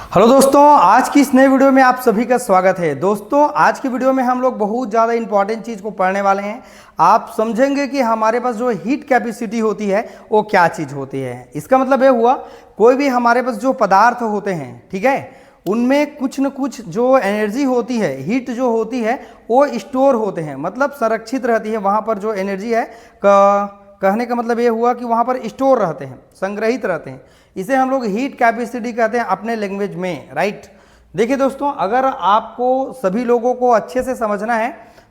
Hello दोस्तों, आज की इस नए वीडियो में आप सभी का स्वागत है। दोस्तों, आज की वीडियो में हम लोग बहुत ज़्यादा इंपॉर्टेंट चीज़ को पढ़ने वाले हैं। आप समझेंगे कि हमारे पास जो हीट कैपेसिटी होती है वो क्या चीज़ होती है। इसका मतलब ये हुआ, कोई भी हमारे पास जो पदार्थ होते हैं, ठीक है, उनमें कुछ न कुछ जो एनर्जी होती है, हीट जो होती है वो स्टोर होते हैं, मतलब संरक्षित रहती है। वहाँ पर जो एनर्जी है कहने का मतलब ये हुआ कि वहाँ पर स्टोर रहते हैं, संग्रहित रहते हैं। इसे हम लोग हीट कैपेसिटी कहते हैं अपने लैंग्वेज में, राइट। देखिए दोस्तों, अगर आपको सभी लोगों को अच्छे से समझना है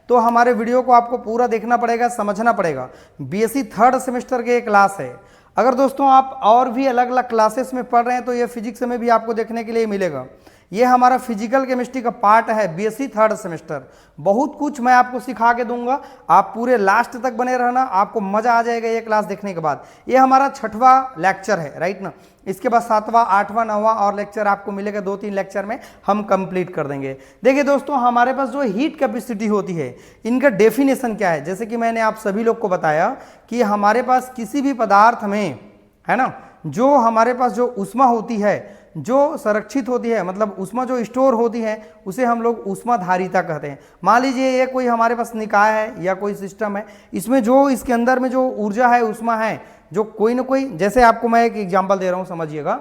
तो हमारे वीडियो को आपको पूरा देखना पड़ेगा, समझना पड़ेगा। बीएससी थर्ड सेमेस्टर के क्लास है। अगर दोस्तों आप और भी अलग अलग क्लासेस में पढ़ रहे हैं तो ये फिजिक्स में भी आपको देखने के लिए मिलेगा। ये हमारा फिजिकल केमिस्ट्री का पार्ट है, बीएससी थर्ड सेमेस्टर। बहुत कुछ मैं आपको सिखा के दूंगा, आप पूरे लास्ट तक बने रहना, आपको मजा आ जाएगा ये क्लास देखने के बाद। ये हमारा 6वां लेक्चर है, राइट ना। इसके बाद 7वां, 8वां, 9वां और लेक्चर आपको मिलेगा। 2-3 लेक्चर में हम कंप्लीट कर देंगे। देखिए दोस्तों, हमारे पास जो हीट कैपेसिटी होती है, इनका डेफिनेशन क्या है। जैसे कि मैंने आप सभी लोग को बताया कि हमारे पास किसी भी पदार्थ में, है ना, जो हमारे पास जो ऊष्मा होती है, जो संरक्षित होती है, मतलब ऊष्मा जो स्टोर होती है, उसे हम लोग ऊष्माधारिता कहते हैं। मान लीजिए ये कोई हमारे पास निकाय है या कोई सिस्टम है, इसमें जो इसके अंदर में जो ऊर्जा है, ऊष्मा है, जो कोई ना कोई, जैसे आपको मैं एक एग्जांपल दे रहा हूं, समझिएगा।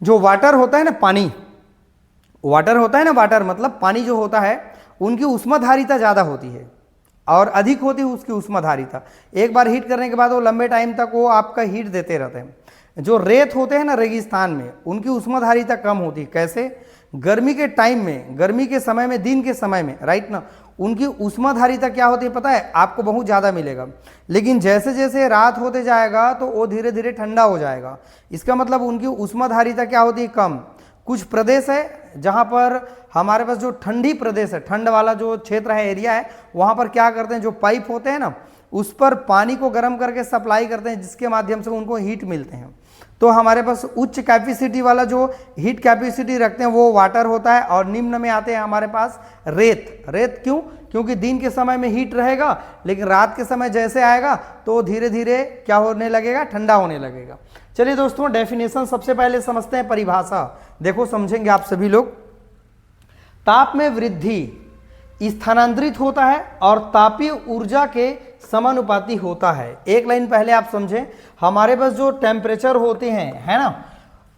जो वाटर होता है ना, पानी, वाटर होता है ना, वाटर मतलब पानी जो होता है, उनकी ऊष्माधारिता ज़्यादा होती है और अधिक होती है उसकी ऊष्माधारिता। एक बार हीट करने के बाद वो लंबे टाइम तक वो आपका हीट देते रहते हैं। जो रेत होते हैं ना रेगिस्तान में, उनकी ऊष्माधारिता कम होती है। कैसे? गर्मी के टाइम में, गर्मी के समय में, दिन के समय में, राइट ना, उनकी ऊष्माधारिता क्या होती है पता है आपको? बहुत ज़्यादा मिलेगा। लेकिन जैसे जैसे रात होते जाएगा तो वो धीरे धीरे ठंडा हो जाएगा। इसका मतलब उनकी ऊष्माधारिता क्या होती है? कम। कुछ प्रदेश है जहाँ पर हमारे पास जो ठंडी प्रदेश है, ठंड वाला जो क्षेत्र है, एरिया है, वहाँ पर क्या करते हैं, जो पाइप होते हैं ना, उस पर पानी को गर्म करके सप्लाई करते हैं, जिसके माध्यम से उनको हीट मिलते हैं। तो हमारे पास उच्च कैपेसिटी वाला जो हीट कैपेसिटी रखते हैं वो वाटर होता है, और निम्न में आते हैं हमारे पास रेत। रेत क्यों? क्योंकि दिन के समय में हीट रहेगा, लेकिन रात के समय जैसे आएगा तो धीरे धीरे क्या होने लगेगा? ठंडा होने लगेगा। चलिए दोस्तों, डेफिनेशन सबसे पहले समझते हैं, परिभाषा। देखो, समझेंगे आप सभी लोग। ताप में वृद्धि स्थानांतरित होता है और तापीय ऊर्जा के समानुपाती होता है। एक लाइन पहले आप समझें, हमारे पास जो टेम्परेचर होते हैं, है ना,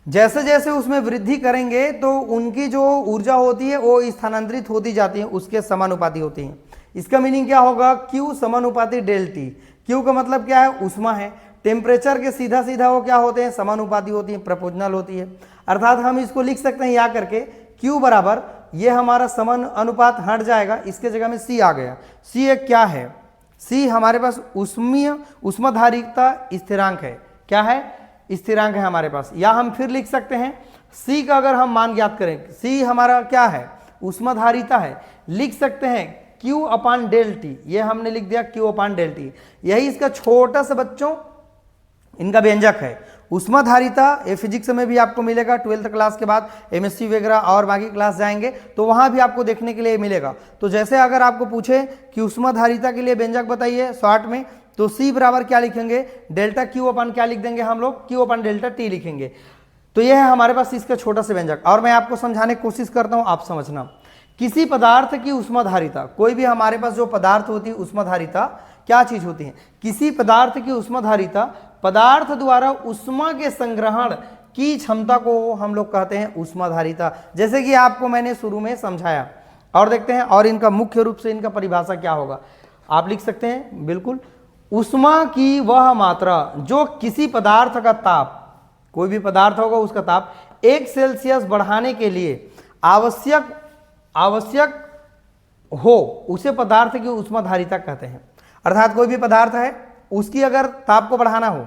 जैसे जैसे उसमें वृद्धि करेंगे तो उनकी जो ऊर्जा होती है वो स्थानांतरित होती जाती है, उसके समानुपाती होती है। इसका मीनिंग क्या होगा? Q समानुपाती डेल T। Q का मतलब क्या है? ऊष्मा है। टेम्परेचर के सीधा सीधा वो क्या होते हैं? समानुपाती होती है, प्रोपोर्शनल होती है। अर्थात हम इसको लिख सकते हैं या करके, Q बराबर, ये हमारा समान अनुपात हट जाएगा, इसके जगह में C आ गया। C एक क्या है? C हमारे पास ऊष्माधारिता स्थिरांक है। क्या है? स्थिरांक है हमारे पास। या हम फिर लिख सकते हैं, C का अगर हम मान ज्ञात करें, C हमारा क्या है? ऊष्माधारिता है। लिख सकते हैं Q अपान डेल T। ये हमने लिख दिया Q अपान डेल T। यही इसका छोटा सा बच्चों इनका व्यंजक है। ऊष्माधारिता ये फिजिक्स में भी आपको मिलेगा, 12th क्लास के बाद एमएससी वगैरह और बाकी क्लास जाएंगे तो वहां भी आपको देखने के लिए मिलेगा। तो जैसे अगर आपको पूछे कि ऊष्माधारिता के लिए व्यंजक बताइए शॉर्ट में, तो C बराबर क्या लिखेंगे? डेल्टा Q अपन क्या लिख देंगे हम लोग? Q अपन डेल्टा T लिखेंगे। तो यह है हमारे पास इसका छोटा सा व्यंजक। और मैं आपको समझाने की कोशिश करता हूं, आप समझना। किसी पदार्थ की ऊष्माधारिता, कोई भी हमारे पास जो पदार्थ होती है, ऊष्माधारिता क्या चीज होती है? किसी पदार्थ की ऊष्माधारिता पदार्थ द्वारा ऊष्मा के संग्रहण की क्षमता को हम लोग कहते हैं ऊष्माधारिता। जैसे कि आपको मैंने शुरू में समझाया। और देखते हैं और इनका मुख्य रूप से इनका परिभाषा क्या होगा। आप लिख सकते हैं बिल्कुल, ऊष्मा की वह मात्रा जो किसी पदार्थ का ताप, कोई भी पदार्थ होगा उसका ताप 1 सेल्सियस बढ़ाने के लिए आवश्यक हो, उसे पदार्थ की ऊष्माधारिता कहते हैं। अर्थात कोई भी पदार्थ है, उसकी अगर ताप को बढ़ाना हो,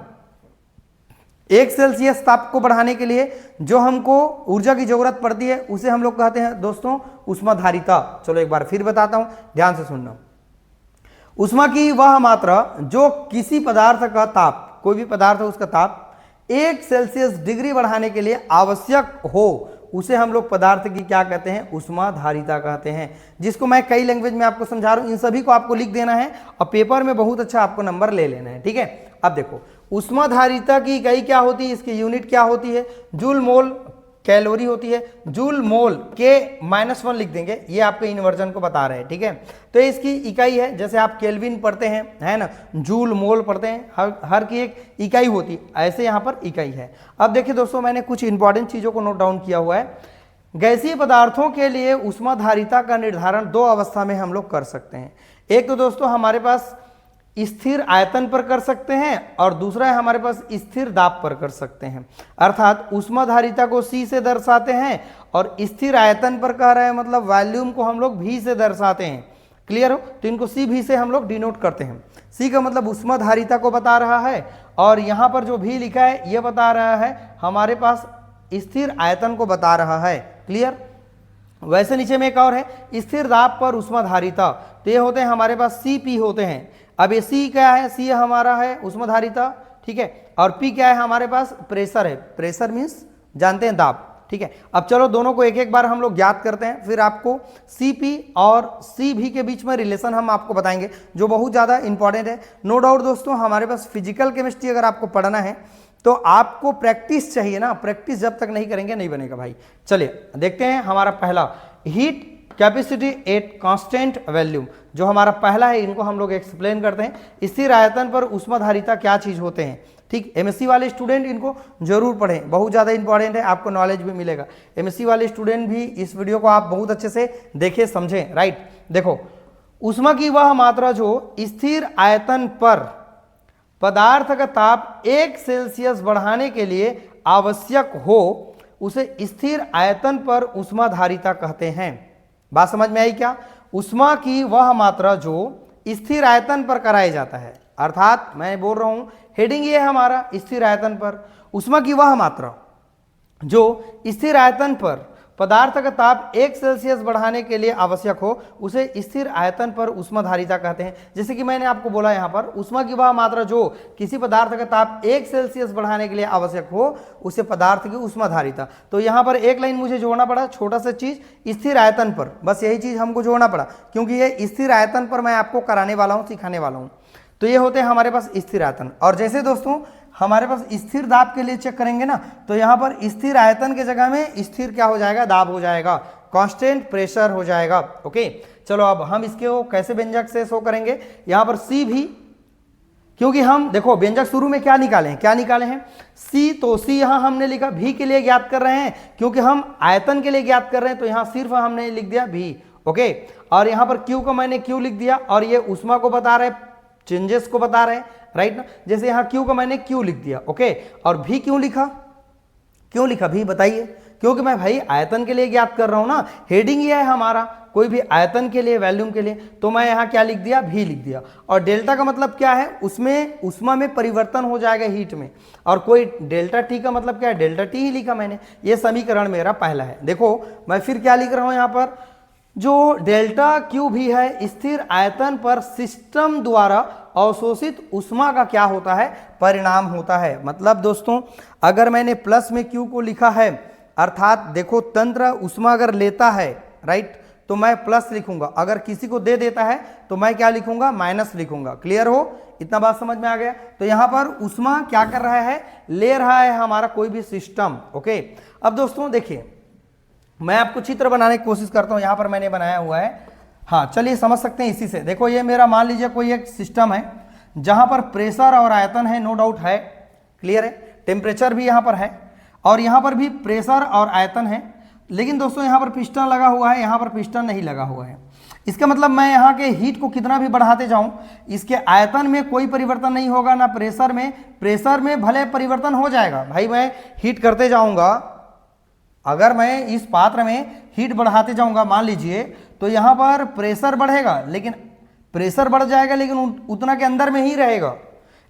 1 सेल्सियस ताप को बढ़ाने के लिए जो हमको ऊर्जा की जरूरत पड़ती है, उसे हम लोग कहते हैं दोस्तों ऊष्माधारिता। चलो एक बार फिर बताता हूं, ध्यान से सुनना। ऊष्मा की वह मात्रा जो किसी पदार्थ का ताप, कोई भी पदार्थ है उसका ताप 1 सेल्सियस डिग्री बढ़ाने के लिए आवश्यक हो, उसे हम लोग पदार्थ की क्या कहते हैं? ऊष्माधारिता कहते हैं। जिसको मैं कई लैंग्वेज में आपको समझा रहा हूं, इन सभी को आपको लिख देना है और पेपर में बहुत अच्छा आपको नंबर ले लेना है, ठीक है। अब देखो, ऊष्माधारिता की इकाई क्या होती है? इसकी यूनिट क्या होती है? जूल मोल कैलोरी होती है, जूल मोल के -1 लिख देंगे, ये आपके इन्वर्जन को बता रहे हैं, ठीक है। तो इसकी इकाई है, जैसे आप केल्विन पढ़ते हैं, है ना, जूल मोल पढ़ते हैं, हर की एक इकाई होती है, ऐसे यहाँ पर इकाई है। अब देखिए दोस्तों, मैंने कुछ इंपॉर्टेंट चीज़ों को नोट डाउन किया हुआ है। गैसीय पदार्थों के लिए ऊष्माधारिता का निर्धारण 2 अवस्था में हम लोग कर सकते हैं। एक तो दोस्तों हमारे पास स्थिर आयतन पर कर सकते हैं, और दूसरा है हमारे पास स्थिर दाब पर कर सकते हैं। अर्थात ऊष्माधारिता को C से दर्शाते हैं, और स्थिर आयतन पर कह रहे हैं मतलब वॉल्यूम को हम लोग V से दर्शाते हैं। क्लियर हो? तो इनको CV से हम लोग डिनोट करते हैं। C का मतलब ऊष्माधारिता को बता रहा है, और यहाँ पर जो V लिखा है ये बता रहा है हमारे पास स्थिर आयतन को बता रहा है। क्लियर? वैसे नीचे में एक और है, स्थिर दाब पर ऊष्माधारिता, तो ये होते हैं हमारे पास CP होते हैं। अब ये C क्या है? C हमारा है ऊष्माधारिता, ठीक है, और P क्या है हमारे पास? प्रेशर है। प्रेशर मीन्स जानते हैं दाब, ठीक है। अब चलो दोनों को एक एक बार हम लोग ज्ञात करते हैं, फिर आपको CP और CV के बीच में रिलेशन हम आपको बताएंगे, जो बहुत ज़्यादा इंपॉर्टेंट है। नो डाउट दोस्तों, हमारे पास फिजिकल केमिस्ट्री अगर आपको पढ़ना है तो आपको प्रैक्टिस चाहिए ना, प्रैक्टिस जब तक नहीं करेंगे नहीं बनेगा भाई। चलिए देखते हैं हमारा पहला, heat capacity at constant volume, जो हमारा पहला है, इनको हम लोग एक्सप्लेन करते हैं। स्थिर आयतन पर ऊष्माधारिता क्या चीज़ होते हैं, ठीक। MSc वाले स्टूडेंट इनको जरूर पढ़ें, बहुत ज़्यादा इंपॉर्टेंट है, आपको नॉलेज भी मिलेगा। MSc वाले स्टूडेंट भी इस वीडियो को आप बहुत अच्छे से देखें समझें, राइट। देखो, ऊष्मा की वह मात्रा जो स्थिर आयतन पर पदार्थ का ताप 1 सेल्सियस बढ़ाने के लिए आवश्यक हो, उसे स्थिर आयतन पर ऊष्माधारिता कहते हैं। बात समझ में आई क्या? ऊष्मा की वह मात्रा जो स्थिर आयतन पर कराया जाता है, अर्थात मैं बोल रहा हूं हेडिंग ये है हमारा, स्थिर आयतन पर ऊष्मा की वह मात्रा जो स्थिर आयतन पर पदार्थ का ताप 1 सेल्सियस बढ़ाने के लिए आवश्यक हो, उसे स्थिर आयतन पर ऊष्माधारिता कहते हैं। जैसे कि मैंने आपको बोला यहाँ पर, ऊष्मा की वह मात्रा जो किसी पदार्थ का ताप 1 सेल्सियस बढ़ाने के लिए आवश्यक हो, उसे पदार्थ की ऊष्माधारिता। तो यहाँ पर एक लाइन मुझे जोड़ना पड़ा, छोटा सा चीज, स्थिर आयतन पर, बस यही चीज हमको जोड़ना पड़ा, क्योंकि ये स्थिर आयतन पर मैं आपको कराने वाला हूँ, सिखाने वाला हूँ। तो ये होते हैं हमारे पास स्थिर आयतन। और जैसे दोस्तों हमारे पास स्थिर दाब के लिए चेक करेंगे ना, तो यहाँ पर स्थिर आयतन के जगह में स्थिर क्या हो जाएगा? दाब हो जाएगा, कांस्टेंट प्रेशर हो जाएगा। ओके, चलो अब हम इसके वो कैसे व्यंजक से शो करेंगे। यहाँ पर C भी, क्योंकि हम देखो व्यंजक शुरू में क्या निकाले हैं, क्या निकाले हैं? C, तो C यहाँ हमने लिखा, V के लिए ज्ञात कर रहे हैं, क्योंकि हम आयतन के लिए ज्ञात कर रहे हैं, तो यहाँ सिर्फ हमने लिख दिया V। ओके, और यहाँ पर Q को मैंने Q लिख दिया, और ये ऊष्मा को बता रहे, चेंजेस को बता रहे हैं, राइट ना। जैसे यहाँ Q को मैंने Q लिख दिया, ओके, और V क्यों लिखा? क्यों लिखा भी बताइए? क्योंकि मैं भाई आयतन के लिए ज्ञात कर रहा हूं ना, हेडिंग ये है हमारा, कोई भी आयतन के लिए, वॉल्यूम के लिए, तो मैं यहाँ क्या लिख दिया? V लिख दिया। और डेल्टा का मतलब क्या है? उसमें ऊष्मा में परिवर्तन हो जाएगा हीट में, और कोई डेल्टा T का मतलब क्या है? डेल्टा T ही लिखा मैंने। ये समीकरण मेरा पहला है। देखो मैं फिर क्या लिख रहा हूं यहाँ पर, जो डेल्टा Q भी है, स्थिर आयतन पर सिस्टम द्वारा अवशोषित ऊष्मा का क्या होता है? परिणाम होता है। मतलब दोस्तों अगर मैंने प्लस में Q को लिखा है, अर्थात देखो तंत्र ऊष्मा अगर लेता है, राइट, तो मैं प्लस लिखूंगा, अगर किसी को दे देता है तो मैं क्या लिखूंगा? माइनस लिखूंगा। क्लियर हो? इतना बात समझ में आ गया? तो यहां पर ऊष्मा क्या कर रहा है? ले रहा है हमारा कोई भी सिस्टम। ओके, अब दोस्तों देखिए, मैं आपको चित्र बनाने की कोशिश करता हूं, यहां पर मैंने बनाया हुआ है। हाँ चलिए समझ सकते हैं इसी से। देखो ये मेरा मान लीजिए कोई एक सिस्टम है जहां पर प्रेशर और आयतन है, नो डाउट है, क्लियर है, टेम्परेचर भी यहां पर है, और यहां पर भी प्रेशर और आयतन है। लेकिन दोस्तों यहां पर पिस्टन लगा हुआ है, यहां पर पिस्टन नहीं लगा हुआ है। इसका मतलब मैं यहाँ के हीट को कितना भी बढ़ाते जाऊं, इसके आयतन में कोई परिवर्तन नहीं होगा, ना प्रेशर में। प्रेशर में भले परिवर्तन हो जाएगा भाई, मैं हीट करते जाऊंगा, अगर मैं इस पात्र में हीट बढ़ाते जाऊंगा मान लीजिए, तो यहां पर प्रेशर बढ़ेगा, लेकिन प्रेशर बढ़ जाएगा लेकिन उतना के अंदर में ही रहेगा।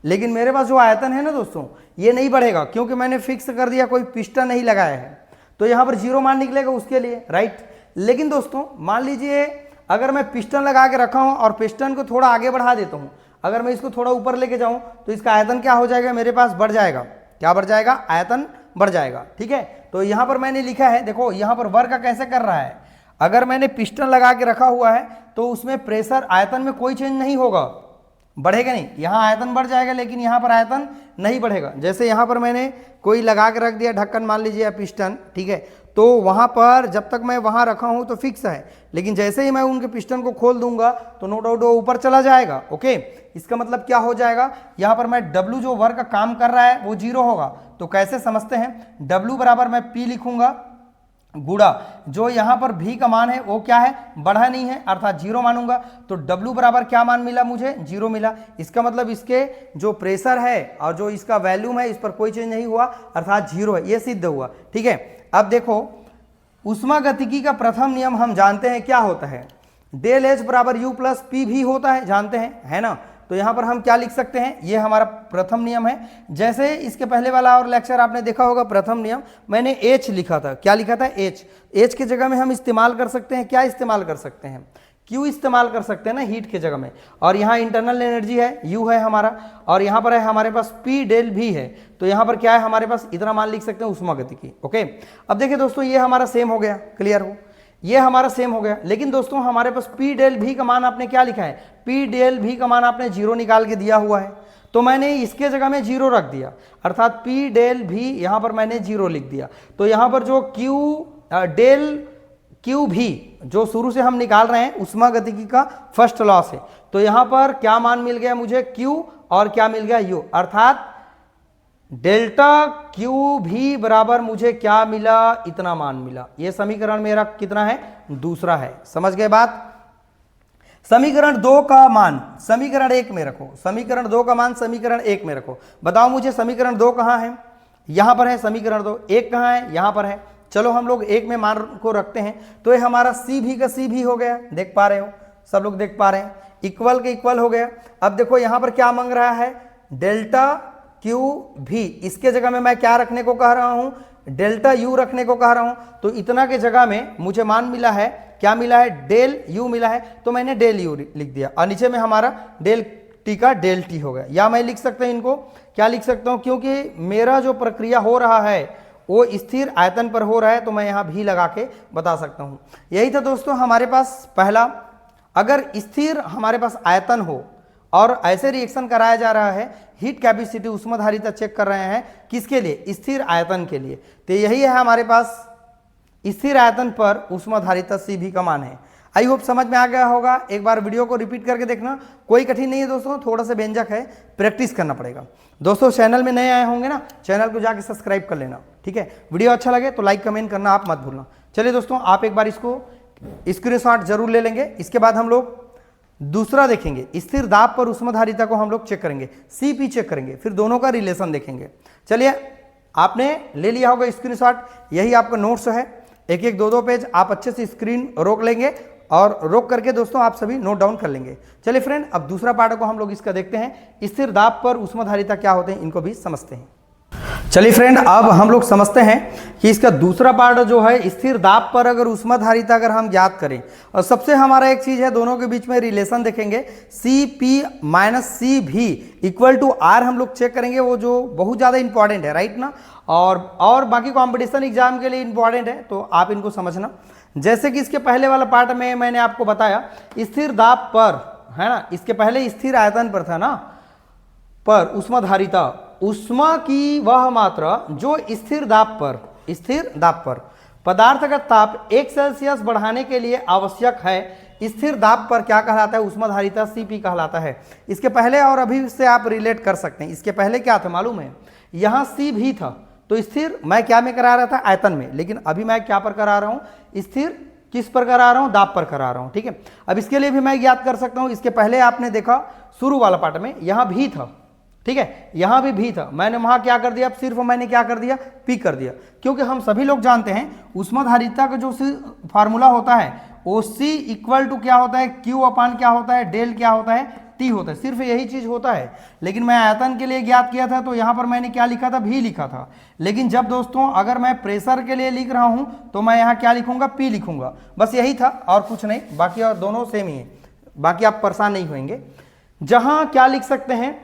लेकिन मेरे पास जो आयतन है ना दोस्तों, ये नहीं बढ़ेगा, क्योंकि मैंने फिक्स कर दिया, कोई पिस्टन नहीं लगाया है, तो यहां पर 0 मान निकलेगा उसके लिए, राइट। लेकिन दोस्तों मान लीजिए अगर मैं पिस्टन लगा के रखा हूं और पिस्टन को थोड़ा आगे बढ़ा देता हूं, अगर मैं इसको थोड़ा ऊपर लेके जाऊं, तो इसका आयतन क्या हो जाएगा? मेरे पास बढ़ जाएगा। क्या बढ़ जाएगा? आयतन बढ़ जाएगा, ठीक है। तो यहां पर मैंने लिखा है, देखो यहां पर वर्क कैसे कर रहा है, अगर मैंने पिस्टन लगा के रखा हुआ है तो उसमें प्रेशर आयतन में कोई चेंज नहीं होगा, बढ़ेगा नहीं, यहाँ आयतन बढ़ जाएगा लेकिन यहाँ पर आयतन नहीं बढ़ेगा। जैसे यहाँ पर मैंने कोई लगा के रख दिया ढक्कन, मान लीजिए या पिस्टन, ठीक है, तो वहाँ पर जब तक मैं वहाँ रखा हूँ तो फिक्स है, लेकिन जैसे ही मैं उनके पिस्टन को खोल दूंगा तो नो डाउट वो ऊपर चला जाएगा। ओके, इसका मतलब क्या हो जाएगा, यहाँ पर मैं W जो वर्क का काम कर रहा है वो 0 होगा। तो कैसे समझते हैं, W बराबर मैं P लिखूंगा गुड़ा जो यहाँ पर भी का मान है वो क्या है, बढ़ा नहीं है, अर्थात 0 मानूंगा। तो W बराबर क्या मान मिला मुझे, 0 मिला। इसका मतलब इसके जो प्रेशर है और जो इसका वैल्यूम है इस पर कोई चेंज नहीं हुआ, अर्थात 0 है, ये सिद्ध हुआ। ठीक है, अब देखो ऊष्मागतिकी का प्रथम नियम हम जानते हैं क्या होता है, डेल H बराबर U प्लस P भी होता है, जानते हैं, है ना। तो यहाँ पर हम क्या लिख सकते हैं, ये हमारा प्रथम नियम है। जैसे इसके पहले वाला और लेक्चर आपने देखा होगा, प्रथम नियम मैंने H लिखा था, क्या लिखा था, H की जगह में हम इस्तेमाल कर सकते हैं, क्या इस्तेमाल कर सकते हैं, Q इस्तेमाल कर सकते हैं ना हीट के जगह में। और यहाँ इंटरनल एनर्जी है U है हमारा, और यहाँ पर है हमारे पास P डेल भी है, तो यहाँ पर क्या है हमारे पास, इतना मान लिख सकते हैं ऊष्मागतिकी। ओके, अब देखिए दोस्तों ये हमारा सेम हो गया, क्लियर हो, ये हमारा सेम हो गया। लेकिन दोस्तों हमारे पास P डेल भी का मान आपने क्या लिखा है, P डेल भी का मान आपने 0 निकाल के दिया हुआ है, तो मैंने इसके जगह में 0 रख दिया, अर्थात P डेल भी यहाँ पर मैंने 0 लिख दिया। तो यहाँ पर जो डेल Q भी जो शुरू से हम निकाल रहे हैं ऊष्मागतिकी का फर्स्ट लॉस है, तो यहाँ पर क्या मान मिल गया मुझे, Q और क्या मिल गया U, अर्थात डेल्टा Q भी बराबर मुझे क्या मिला, इतना मान मिला। ये समीकरण मेरा कितना है, दूसरा है, समझ गए बात। समीकरण 2 का मान समीकरण 1 में रखो, समीकरण 2 का मान समीकरण 1 में रखो। बताओ मुझे समीकरण 2 कहाँ है, यहां पर है समीकरण 2, 1 कहाँ है, यहां पर है। चलो हम लोग 1 में मान को रखते हैं, तो ये हमारा C भी का C भी हो गया, देख पा रहे हो, सब लोग देख पा रहे हैं, इक्वल के इक्वल हो गया। अब देखो यहां पर क्या मांग रहा है, डेल्टा Q भी, इसके जगह में मैं क्या रखने को कह रहा हूं, डेल्टा U रखने को कह रहा हूं। तो इतना के जगह में मुझे मान मिला है, क्या मिला है, डेल U मिला है, तो मैंने डेल U लिख दिया, और नीचे में हमारा डेल T का डेल T हो गया। या मैं लिख सकता हूं इनको, क्या लिख सकता हूं, क्योंकि मेरा जो प्रक्रिया हो रहा है वो स्थिर आयतन पर हो रहा है, तो मैं यहाँ भी लगा के बता सकता हूँ। यही था दोस्तों हमारे पास पहला, अगर स्थिर हमारे पास आयतन हो और ऐसे रिएक्शन कराया जा रहा है, हीट कैपेसिटी ऊष्माधारिता चेक कर रहे हैं, किसके लिए, स्थिर आयतन के लिए, तो यही है हमारे पास स्थिर आयतन पर ऊष्माधारिता CV का मान है। आई होप समझ में आ गया होगा, एक बार वीडियो को रिपीट करके देखना, कोई कठिन नहीं है दोस्तों, थोड़ा सा व्यंजक है, प्रैक्टिस करना पड़ेगा। दोस्तों चैनल में नए आए होंगे ना, चैनल को जाके सब्सक्राइब कर लेना, ठीक है। वीडियो अच्छा लगे तो लाइक कमेंट करना आप मत भूलना। चलिए दोस्तों आप एक बार इसको स्क्रीनशॉट जरूर ले लेंगे। इसके बाद हम लोग दूसरा देखेंगे, स्थिर दाब पर ऊष्माधारिता को हम लोग चेक करेंगे, CP चेक करेंगे, फिर दोनों का रिलेशन देखेंगे। चलिए आपने ले लिया होगा स्क्रीनशॉट, यही आपका नोट्स है, एक एक दो पेज आप अच्छे से स्क्रीन रोक लेंगे और रोक करके दोस्तों आप सभी नोट डाउन कर लेंगे। चलिए फ्रेंड अब दूसरा पार्ट को हम लोग इसका देखते हैं, स्थिर दाब पर ऊष्माधारिता क्या होते हैं, इनको भी समझते हैं। चलिए फ्रेंड अब हम लोग समझते हैं कि इसका दूसरा पार्ट जो है, स्थिर दाब पर अगर ऊष्माधारिता अगर हम ज्ञात करें, और सबसे हमारा एक चीज है, दोनों के बीच में रिलेशन देखेंगे, CP minus CV equal to R हम लोग चेक करेंगे, वो जो बहुत ज्यादा इंपॉर्टेंट है, राइट ना, और बाकी कॉम्पिटिशन एग्जाम के लिए इंपॉर्टेंट है, तो आप इनको समझना। जैसे कि इसके पहले वाला पार्ट में मैंने आपको बताया स्थिर दाब पर, है ना, इसके पहले स्थिर आयतन पर था ना, पर ऊष्माधारिता, ऊष्मा की वह मात्रा जो स्थिर दाब पर पदार्थ का ताप 1 सेल्सियस बढ़ाने के लिए आवश्यक है, स्थिर दाब पर क्या कहलाता है, ऊष्माधारिता CP कहलाता है। इसके पहले और अभी से आप रिलेट कर सकते हैं, इसके पहले क्या था मालूम है, यहाँ C भी था, तो स्थिर मैं क्या में करा रहा था, आयतन में, लेकिन अभी मैं क्या पर करा रहा हूँ, स्थिर किस पर करा रहा हूँ, दाब पर करा रहा हूँ, ठीक है। अब इसके लिए भी मैं याद कर सकता हूँ, इसके पहले आपने देखा शुरू वाला पार्ट में यहाँ भी था, ठीक है, यहां भी था, मैंने वहां क्या कर दिया, सिर्फ मैंने क्या कर दिया, P कर दिया, क्योंकि हम सभी लोग जानते हैं ऊष्माधारिता का जो फार्मूला होता है वो C इक्वल टू क्या होता है, Q अपान क्या होता है, डेल क्या होता है, T होता है, सिर्फ यही चीज होता है। लेकिन मैं आयतन के लिए ज्ञात किया था, तो यहां पर मैंने क्या लिखा था, भी लिखा था। लेकिन जब दोस्तों अगर मैं प्रेशर के लिए लिख रहा हूं तो मैं यहाँ क्या लिखूंगा, P लिखूंगा, बस यही था और कुछ नहीं, बाकी और दोनों सेम ही है, बाकी आप परेशान नहीं होंगे। जहां क्या लिख सकते हैं,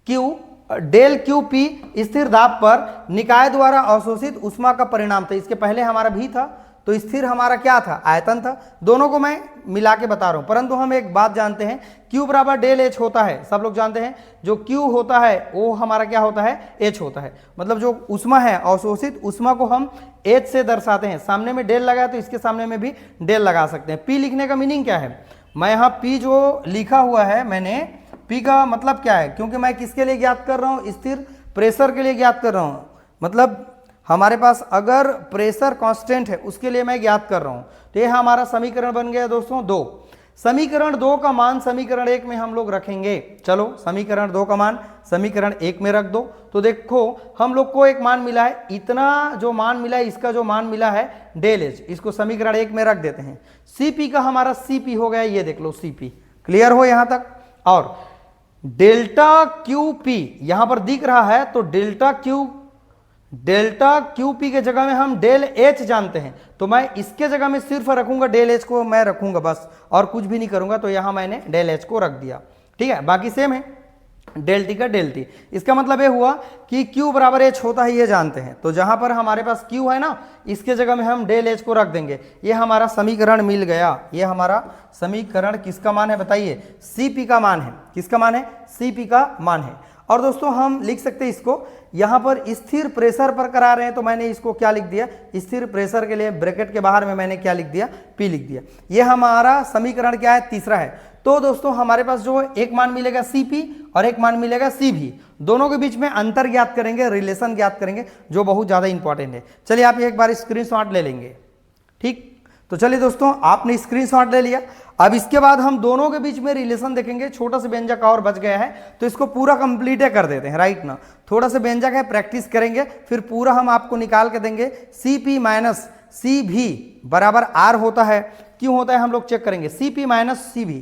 Q डेल QP स्थिर दाब पर निकाय द्वारा अवशोषित ऊष्मा का परिणाम था, इसके पहले हमारा भी था, तो स्थिर हमारा क्या था, आयतन था। दोनों को मैं मिला के बता रहा हूं, परंतु हम एक बात जानते हैं, Q बराबर डेल H होता है। सब लोग जानते हैं जो Q होता है वो हमारा क्या होता है, H होता है। मतलब जो उष्मा है, अवशोषित उष्मा को हम H से दर्शाते हैं। सामने में डेल लगा है तो इसके सामने में भी डेल लगा सकते हैं। P लिखने का मीनिंग क्या है, मैं यहाँ P जो लिखा हुआ है मैंने, P का मतलब क्या है, क्योंकि मैं किसके लिए ज्ञात कर रहा हूँ, स्थिर प्रेशर के लिए ज्ञात कर रहा हूँ। मतलब हमारे पास अगर प्रेशर कांस्टेंट है उसके लिए मैं ज्ञात कर रहा हूं। तो ये हमारा समीकरण बन गया दोस्तों 2। समीकरण 2 का मान समीकरण 1 में हम लोग रखेंगे। चलो समीकरण 2 का मान समीकरण 1 में रख दो। तो देखो हम लोग को एक मान मिला है, इतना जो मान मिला है, इसका जो मान मिला है डेल एच, इसको समीकरण 1 में रख देते हैं। सीपी का हमारा सीपी हो गया, ये देख लो सीपी। क्लियर हो यहां तक। और डेल्टा क्यू पी यहां पर दिख रहा है, तो डेल्टा क्यू पी के जगह में हम डेल एच जानते हैं, तो मैं इसके जगह में सिर्फ रखूंगा डेल एच को, मैं रखूंगा बस, और कुछ भी नहीं करूंगा। तो यहां मैंने डेल एच को रख दिया। ठीक है, बाकी सेम है, डेल टी का डेल टी। इसका मतलब ये हुआ कि Q बराबर एच होता है, ये जानते हैं। तो जहां पर हमारे पास Q है ना, इसके जगह में हम डेल एच को रख देंगे। ये हमारा समीकरण मिल गया। ये हमारा समीकरण किसका मान है बताइए, Cp का मान है। किसका मान है, Cp का मान है। और दोस्तों हम लिख सकते हैं इसको, यहां पर स्थिर प्रेशर पर करा रहे हैं, तो मैंने इसको क्या लिख दिया, स्थिर प्रेशर के लिए ब्रैकेट के बाहर में मैंने क्या लिख दिया, P लिख दिया। ये हमारा समीकरण क्या है, तीसरा है। तो दोस्तों हमारे पास जो एक मान मिलेगा Cp और एक मान मिलेगा Cv, दोनों के बीच में अंतर ज्ञात करेंगे, रिलेशन ज्ञात करेंगे, जो बहुत ज्यादा इंपॉर्टेंट है। चलिए आप एक बार स्क्रीनशॉट ले लेंगे। ठीक, तो चलिए दोस्तों आपने स्क्रीनशॉट ले लिया। अब इसके बाद हम दोनों के बीच में रिलेशन देखेंगे। छोटा सा व्यंजक और बच गया है, तो इसको पूरा कंप्लीट कर देते हैं, राइट ना। थोड़ा सा व्यंजक है, प्रैक्टिस करेंगे, फिर पूरा हम आपको निकाल के देंगे। Cp माइनस Cv बराबर R होता है। क्यों होता है हम लोग चेक करेंगे। Cp minus Cv,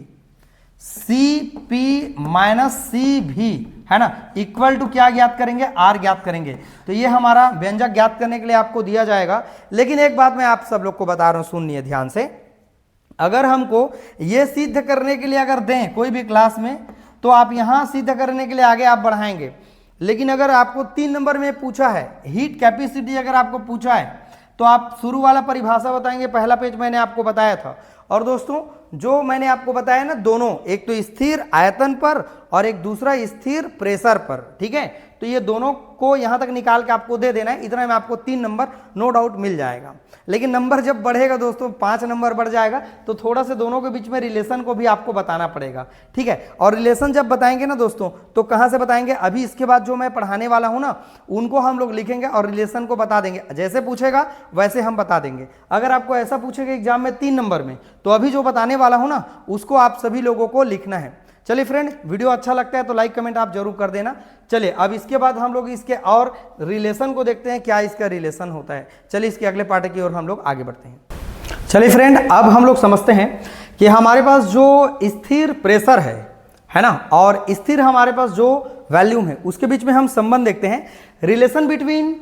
Cp minus Cv है ना, इक्वल टू क्या ज्ञात करेंगे, R ज्ञात करेंगे। तो ये हमारा व्यंजक ज्ञात करने के लिए आपको दिया जाएगा। लेकिन एक बात मैं आप सब लोग को बता रहा हूं, सुनिए ध्यान से। अगर हमको ये सिद्ध करने के लिए अगर दें कोई भी क्लास में, तो आप यहां सिद्ध करने के लिए आगे आप बढ़ाएंगे। लेकिन अगर आपको 3 नंबर में पूछा है, हीट कैपेसिटी अगर आपको पूछा है, तो आप शुरू वाला परिभाषा बताएंगे। पहला पेज मैंने आपको बताया था। और दोस्तों जो मैंने आपको बताया ना, दोनों, एक तो स्थिर आयतन पर और एक दूसरा स्थिर प्रेशर पर, ठीक है। तो ये दोनों को यहां तक निकाल के आपको दे देना है। इतना में आपको 3 नंबर नो डाउट मिल जाएगा। लेकिन नंबर जब बढ़ेगा दोस्तों, 5 नंबर बढ़ जाएगा, तो थोड़ा से दोनों के बीच में रिलेशन को भी आपको बताना पड़ेगा, ठीक है। और रिलेशन जब बताएंगे ना दोस्तों, तो कहां से बताएंगे, अभी इसके बाद जो मैं पढ़ाने वाला हूं ना, उनको हम लोग लिखेंगे और रिलेशन को बता देंगे। जैसे पूछेगा वैसे हम बता देंगे। अगर आपको ऐसा पूछेगा एग्जाम में 3 नंबर में, तो अभी जो बताने वाला हूं ना, उसको आप सभी लोगों को लिखना है। चलिए फ्रेंड, वीडियो अच्छा लगता है तो लाइक कमेंट आप जरूर कर देना। चलिए अब इसके बाद हम लोग इसके और रिलेशन को देखते हैं, क्या इसका रिलेशन होता है। चलिए इसके अगले पार्ट की ओर हम लोग आगे बढ़ते हैं। चलिए फ्रेंड, अब हम लोग समझते हैं कि हमारे पास जो स्थिर प्रेशर है ना, और स्थिर हमारे पास जो वॉल्यूम है, उसके बीच में हम संबंध देखते हैं, relation between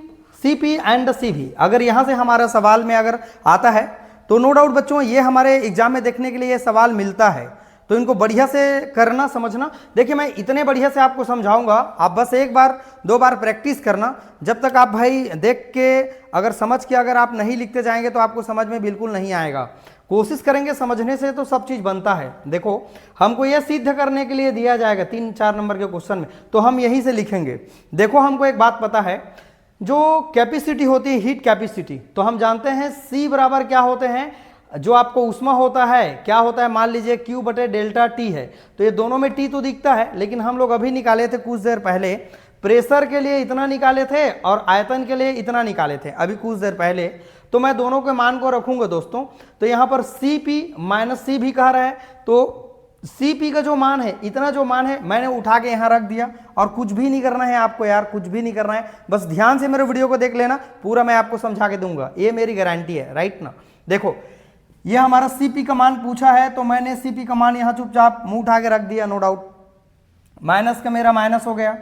Cp and Cv। अगर यहां से हमारा सवाल में अगर आता है, तो नो डाउट बच्चों ये हमारे एग्जाम में देखने के लिए ये सवाल मिलता है। तो इनको बढ़िया से करना, समझना। देखिए मैं इतने बढ़िया से आपको समझाऊंगा, आप बस 1 बार 2 बार प्रैक्टिस करना। जब तक आप भाई देख के अगर समझ के अगर आप नहीं लिखते जाएंगे, तो आपको समझ में बिल्कुल नहीं आएगा। कोशिश करेंगे, समझने से तो सब चीज़ बनता है। देखो हमको यह सिद्ध करने के लिए दिया जाएगा 3-4 नंबर के क्वेश्चन में, तो हम यहीं से लिखेंगे। देखो हमको एक बात पता है, जो कैपेसिटी होती है, हीट कैपेसिटी, तो हम जानते हैं C बराबर क्या होते हैं, जो आपको उष्मा होता है क्या होता है, मान लीजिए Q बटे डेल्टा T है। तो ये दोनों में T तो दिखता है, लेकिन हम लोग अभी निकाले थे कुछ देर पहले, प्रेशर के लिए इतना निकाले थे और आयतन के लिए इतना निकाले थे अभी कुछ देर पहले। तो मैं दोनों के मान को रखूंगा दोस्तों। तो यहाँ पर Cp माइनस Cv कह रहा है, तो Cp का जो मान है, इतना जो मान है, मैंने उठा के यहाँ रख दिया। और कुछ भी नहीं करना है आपको यार, कुछ भी नहीं करना है, बस ध्यान से मेरे वीडियो को देख लेना, पूरा मैं आपको समझा के दूंगा, ये मेरी गारंटी है, राइट ना। देखो ये हमारा Cp का मान पूछा है, तो मैंने Cp का मान यहाँ चुपचाप मुंह उठा के रख दिया, नो डाउट। माइनस का मेरा माइनस हो गया।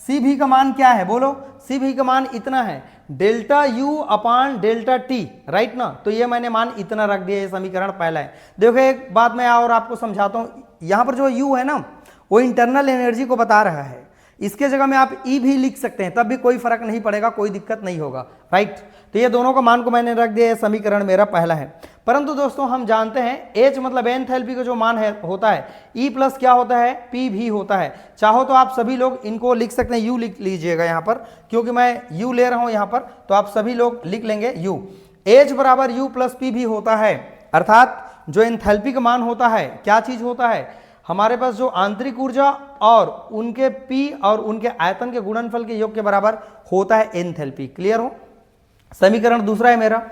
Cv का मान क्या है बोलो, Cv का मान इतना है, डेल्टा U अपान डेल्टा T, राइट ना। तो ये मैंने मान इतना रख दिया, ये समीकरण पहला है। देखो एक बात मैं और आपको समझाता हूँ, यहाँ पर जो U है ना, वो इंटरनल एनर्जी को बता रहा है। इसके जगह में आप ई भी लिख सकते हैं, तब भी कोई फर्क नहीं पड़ेगा, कोई दिक्कत नहीं होगा, राइट। तो ये दोनों का मान को मैंने रख दिया, समीकरण मेरा पहला है। परंतु दोस्तों हम जानते हैं H मतलब एंथैल्पी का जो मान है होता है E प्लस क्या होता है, P भी होता है। चाहो तो आप सभी लोग इनको लिख सकते हैं, U लिख लीजिएगा यहाँ पर, क्योंकि मैं U ले रहा हूँ यहाँ पर, तो आप सभी लोग लिख लेंगे U। H बराबर U प्लस P भी होता है, अर्थात जो एंथैल्पी का मान होता है, क्या चीज होता है, हमारे पास जो आंतरिक ऊर्जा और उनके P और उनके आयतन के गुणनफल के योग के बराबर होता है एंथैल्पी। क्लियर हो? समीकरण दूसरा है मेरा,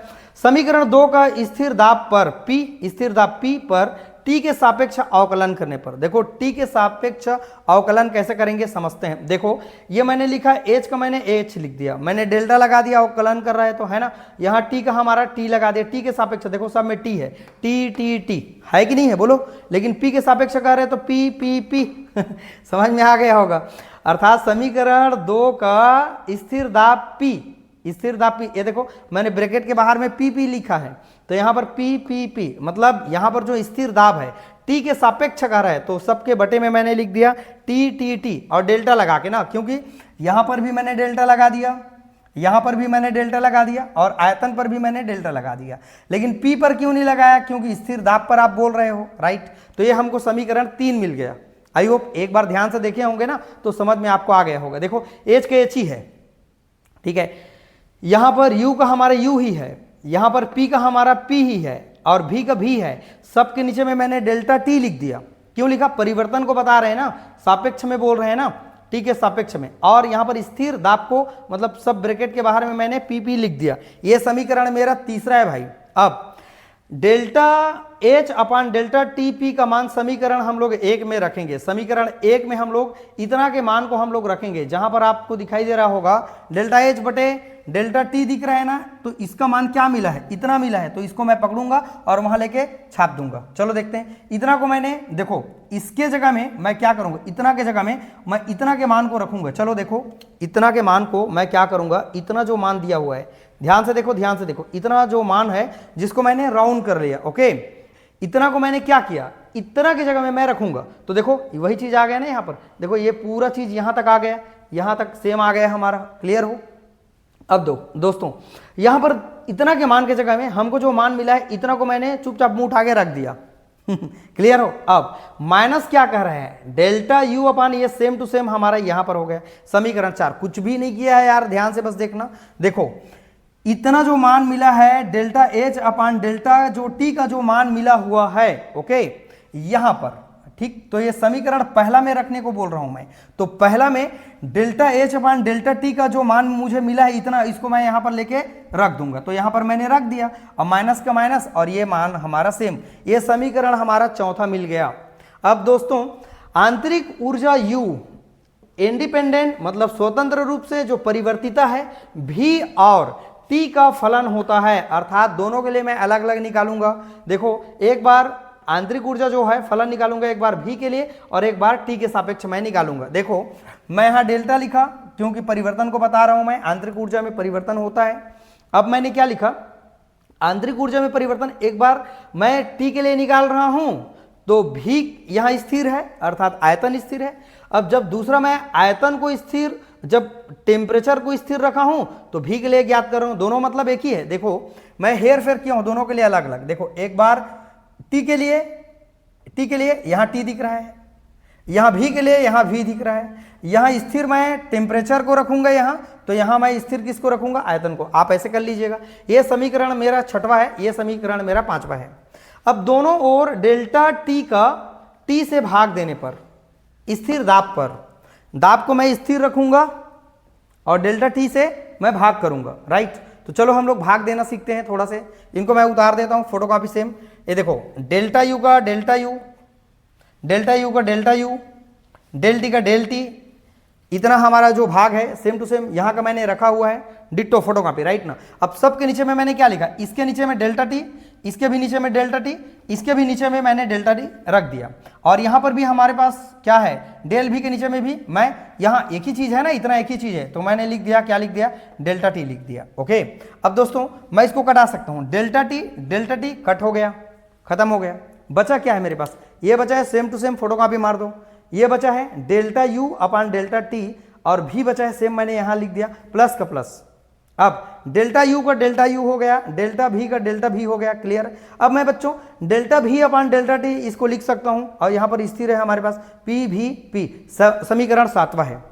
समीकरण 2 का स्थिर दाब पर P, स्थिर दाब P पर T के सापेक्ष अवकलन करने पर, देखो T के सापेक्ष अवकलन कैसे करेंगे समझते हैं। देखो ये मैंने लिखा H का, मैंने H लिख दिया, मैंने डेल्टा लगा दिया, अवकलन कर रहा है तो है ना, यहाँ T का हमारा T लगा दिया, T के सापेक्ष देखो सब में T है, T है कि नहीं है बोलो, लेकिन P के सापेक्ष कर रहे हैं तो P समझ में आ गया होगा। अर्थात समीकरण 2 का स्थिर दाब P, स्थिर दाब P, ये देखो मैंने ब्रैकेट के बाहर में P लिखा है, तो यहाँ पर P मतलब यहाँ पर जो स्थिर दाब है T के सापेक्ष कर रहा है, तो सबके बटे में मैंने लिख दिया T और डेल्टा लगा के ना, क्योंकि यहाँ पर भी मैंने डेल्टा लगा दिया, यहाँ पर भी मैंने डेल्टा लगा दिया और आयतन पर भी मैंने डेल्टा लगा दिया, लेकिन P पर क्यों नहीं लगाया, क्योंकि स्थिर दाब पर आप बोल रहे हो, राइट। तो ये हमको समीकरण 3 मिल गया। आई होप एक बार ध्यान से देखे होंगे ना तो समझ में आपको आ गया होगा। देखो H का H ही है, ठीक है, यहाँ पर U का हमारा U ही है, यहाँ पर P का हमारा P ही है और V का भी है, सबके नीचे में मैंने डेल्टा T लिख दिया। क्यों लिखा, परिवर्तन को बता रहे हैं ना, सापेक्ष में बोल रहे हैं ना, T के सापेक्ष में, और यहाँ पर स्थिर दाब को मतलब सब ब्रैकेट के बाहर में मैंने P लिख दिया। ये समीकरण मेरा तीसरा है भाई। अब डेल्टा H अपान डेल्टा TP का मान समीकरण हम लोग 1 में रखेंगे, समीकरण 1 में हम लोग इतना के मान को हम लोग रखेंगे, जहां पर आपको दिखाई दे रहा होगा डेल्टा H बटे डेल्टा T दिख रहा है ना, तो इसका मान क्या मिला है, इतना मिला है, तो इसको मैं पकड़ूंगा और वहां लेके छाप दूंगा। चलो देखते हैं, इतना को मैंने देखो इसके जगह में मैं क्या करूंगा, इतना के जगह में मैं इतना के मान को रखूंगा। चलो देखो इतना के मान को मैं क्या करूंगा, इतना जो मान दिया हुआ है, ध्यान से देखो, इतना जो मान है जिसको मैंने राउंड कर लिया, ओके, इतना को मैंने क्या किया, इतना की जगह में मैं रखूंगा, तो देखो वही चीज आ गया ना यहाँ पर, देखो ये पूरा चीज यहां तक आ गया, यहां तक सेम आ गया हमारा। क्लियर हो? अब दोस्तों यहां पर इतना के मान के जगह में हमको जो मान मिला है, इतना को मैंने चुपचाप मुंह उठा के रख दिया। क्लियर हो? अब माइनस क्या कह रहे हैं, डेल्टा U अपान ये सेम टू सेम हमारा यहां पर हो गया, समीकरण 4, कुछ भी नहीं किया है यार, ध्यान से बस देखना। देखो इतना जो मान मिला है डेल्टा H अपान डेल्टा जो T का जो मान मिला हुआ है, ओके, यहां पर, ठीक, तो ये समीकरण पहला में रखने को बोल रहा हूं मैं, तो पहला में डेल्टा H अपान डेल्टा T का जो मान मुझे मिला है इतना, इसको मैं यहां पर लेके रख दूंगा, तो यहां पर मैंने रख दिया, और माइनस का माइनस और ये मान हमारा सेम, ये समीकरण हमारा चौथा मिल गया। अब दोस्तों आंतरिक ऊर्जा U इंडिपेंडेंट मतलब स्वतंत्र रूप से जो परिवर्तिता है V और T का फलन होता है, अर्थात दोनों के लिए मैं अलग अलग निकालूंगा। देखो एक बार आंतरिक ऊर्जा जो है फलन निकालूंगा, एक बार V के लिए और एक बार T के सापेक्ष मैं निकालूंगा। देखो मैं यहां डेल्टा लिखा क्योंकि परिवर्तन को बता रहा हूं मैं, आंतरिक ऊर्जा में परिवर्तन होता है। अब मैंने क्या लिखा, आंतरिक ऊर्जा में परिवर्तन, एक बार मैं T के लिए निकाल रहा हूं तो V यहां स्थिर है, अर्थात आयतन स्थिर है। अब जब दूसरा मैं आयतन को स्थिर, जब टेम्परेचर को स्थिर रखा हूं तो V के लिए ज्ञात कर रहा हूं, दोनों मतलब एक ही है। देखो मैं हेर फेर किया हूं, दोनों के लिए अलग अलग। देखो एक बार T के लिए यहां T दिख रहा है, यहां V के लिए यहां V दिख रहा है, यहां स्थिर मैं टेम्परेचर को रखूंगा यहां, तो यहां मैं स्थिर किसको रखूंगा, आयतन को। आप ऐसे कर लीजिएगा। यह समीकरण मेरा छठवां है, यह समीकरण मेरा पांचवा है। अब दोनों ओर डेल्टा T का T से भाग देने पर, स्थिर दाब पर, दाब को मैं स्थिर रखूंगा और डेल्टा T से मैं भाग करूंगा, राइट। तो चलो हम लोग भाग देना सीखते हैं थोड़ा से, इनको मैं उतार देता हूं फोटोकॉपी सेम। ये देखो डेल्टा U का डेल्टा U, डेल्टा U का डेल्टा U, डेल T का डेल T, इतना हमारा जो भाग है सेम टू सेम यहाँ का मैंने रखा हुआ है, डिट्टो फोटोकॉपी, राइट ना। अब सबके नीचे में मैंने क्या लिखा, इसके नीचे में डेल्टा T, इसके भी नीचे में डेल्टा T, इसके भी नीचे में मैंने डेल्टा T रख दिया, और यहाँ पर भी हमारे पास क्या है, डेल V के नीचे में भी मैं, यहाँ एक ही चीज है ना, इतना एक ही चीज है, तो मैंने लिख दिया, क्या लिख दिया, डेल्टा T लिख दिया, ओके। अब दोस्तों मैं इसको कटा सकता हूँ, डेल्टा T कट हो गया, खत्म हो गया। बचा क्या है मेरे पास, ये बचा है सेम टू सेम, फोटोकॉपी मार दो, ये बचा है डेल्टा यू अपान डेल्टा टी, और भी बचा है सेम मैंने यहां लिख दिया प्लस का प्लस। अब डेल्टा यू का डेल्टा यू हो गया, डेल्टा भी का डेल्टा भी हो गया, क्लियर। अब मैं बच्चों डेल्टा भी अपान डेल्टा टी इसको लिख सकता हूं, और यहां पर स्थिर है हमारे पास पी भी पी, समीकरण 7वां है।